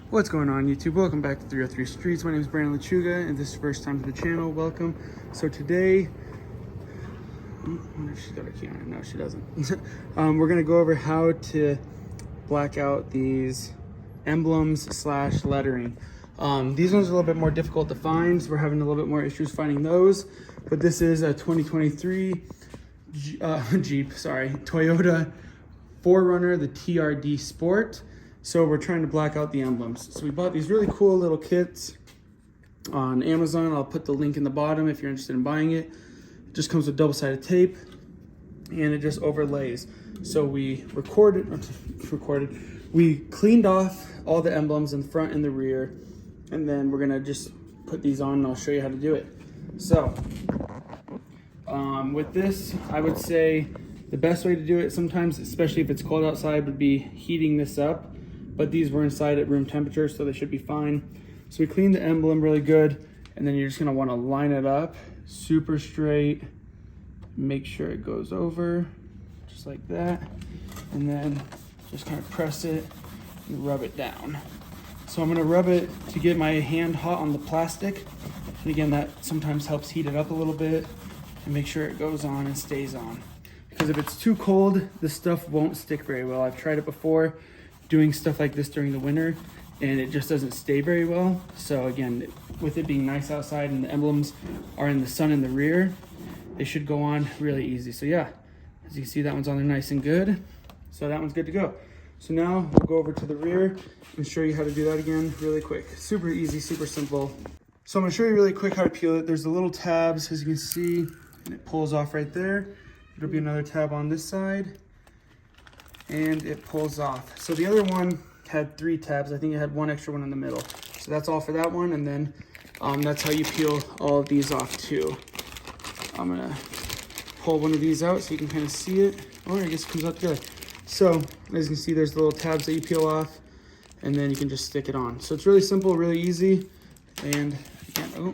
What's going on YouTube? Welcome back to 303 Streets. My name is Brandon Lechuga and this is your first time to the channel. Welcome. So today, I wonder if she's got her key on it. No, she doesn't. We're gonna go over how to black out these emblems / lettering. These ones are a little bit more difficult to find. So we're having a little bit more issues finding those, but this is a 2023 Toyota 4Runner, the TRD Sport. So we're trying to black out the emblems. So we bought these really cool little kits on Amazon. I'll put the link in the bottom if you're interested in buying it. It just comes with double-sided tape and it just overlays. So we we cleaned off all the emblems in the front and the rear, and then we're gonna just put these on and I'll show you how to do it. So with this, I would say the best way to do it sometimes, especially if it's cold outside, would be heating this up. But these were inside at room temperature, so they should be fine. So we cleaned the emblem really good, and then you're just gonna wanna line it up super straight. Make sure it goes over, just like that. And then just kind of press it and rub it down. So I'm gonna rub it to get my hand hot on the plastic. And again, that sometimes helps heat it up a little bit and make sure it goes on and stays on. Because if it's too cold, this stuff won't stick very well. I've tried it before, doing stuff like this during the winter, and it just doesn't stay very well. So again, with it being nice outside and the emblems are in the sun in the rear, they should go on really easy. So yeah, as you can see, that one's on there nice and good. So that one's good to go. So now we'll go over to the rear and show you how to do that again really quick. Super easy, super simple. So I'm gonna show you really quick how to peel it. There's the little tabs, as you can see, and it pulls off right there. There'll be another tab on this side, and it pulls off. So the other one had 3 tabs. I think it had 1 extra one in the middle. So that's all for that one. And then that's how you peel all of these off too. I'm gonna pull one of these out so you can kind of see it. Or I guess it comes out together. So as you can see, there's the little tabs that you peel off, and then you can just stick it on. So it's really simple, really easy. And again, I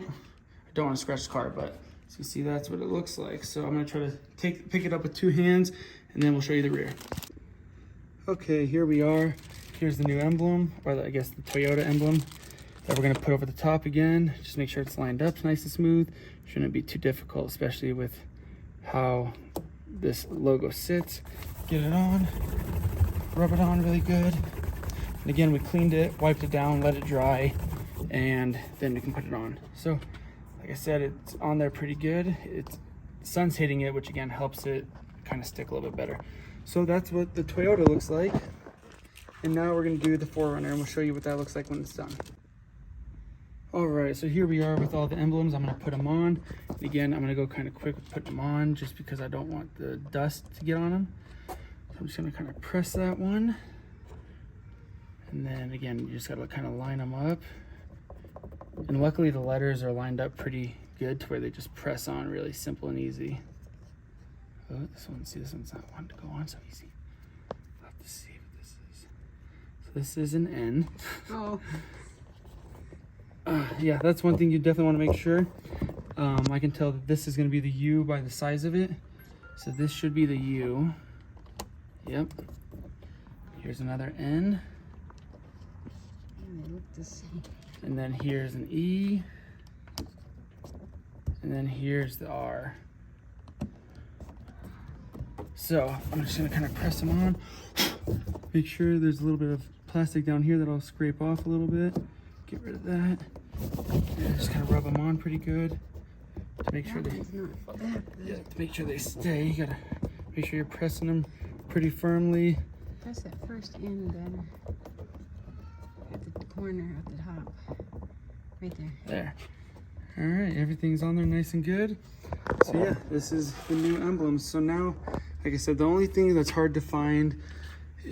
don't want to scratch the car, but as you see, that's what it looks like. So I'm gonna try to pick it up with 2 hands, and then we'll show you the rear. Okay, here we are. Here's the new emblem, or I guess the Toyota emblem that we're gonna put over the top again. Just make sure it's lined up nice and smooth. Shouldn't be too difficult, especially with how this logo sits. Get it on, rub it on really good. And again, we cleaned it, wiped it down, let it dry, and then we can put it on. So, like I said, it's on there pretty good. The sun's hitting it, which again helps it kind of stick a little bit better. So that's what the Toyota looks like. And now we're gonna do the 4Runner, and we'll show you what that looks like when it's done. All right, so here we are with all the emblems. I'm gonna put them on. And again, I'm gonna go kind of quick with putting them on just because I don't want the dust to get on them. So I'm just gonna kind of press that one. And then again, you just gotta kind of line them up. And luckily the letters are lined up pretty good to where they just press on really simple and easy. Oh, this one's not one to go on so easy. I'll have to see what this is. So this is an N. Oh. Yeah, that's one thing you definitely want to make sure. I can tell that this is going to be the U by the size of it. So this should be the U. Yep. Here's another N. They look the same. And then here's an E. And then here's the R. So I'm just gonna kind of press them on. Make sure there's a little bit of plastic down here that I'll scrape off a little bit. Get rid of that. And just kind of rub them on pretty good to make sure they stay. You gotta make sure you're pressing them pretty firmly. Press that first end then at the corner at the top. Right there. There. All right, everything's on there nice and good. So yeah, this is the new emblems. So now, like I said, the only thing that's hard to find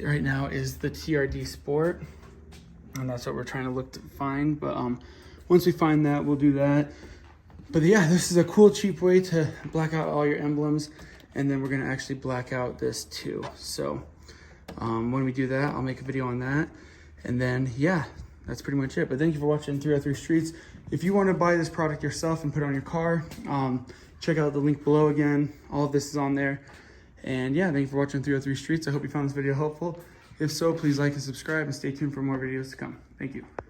right now is the TRD Sport. And that's what we're trying to look to find. But once we find that, we'll do that. But yeah, this is a cool, cheap way to black out all your emblems. And then we're gonna actually black out this too. So when we do that, I'll make a video on that. And then yeah, that's pretty much it. But thank you for watching 303 Streets. If you want to buy this product yourself and put it on your car, check out the link below again. All of this is on there. And yeah, thank you for watching 303 Streets. I hope you found this video helpful. If so, please like and subscribe and stay tuned for more videos to come. Thank you. Thank you.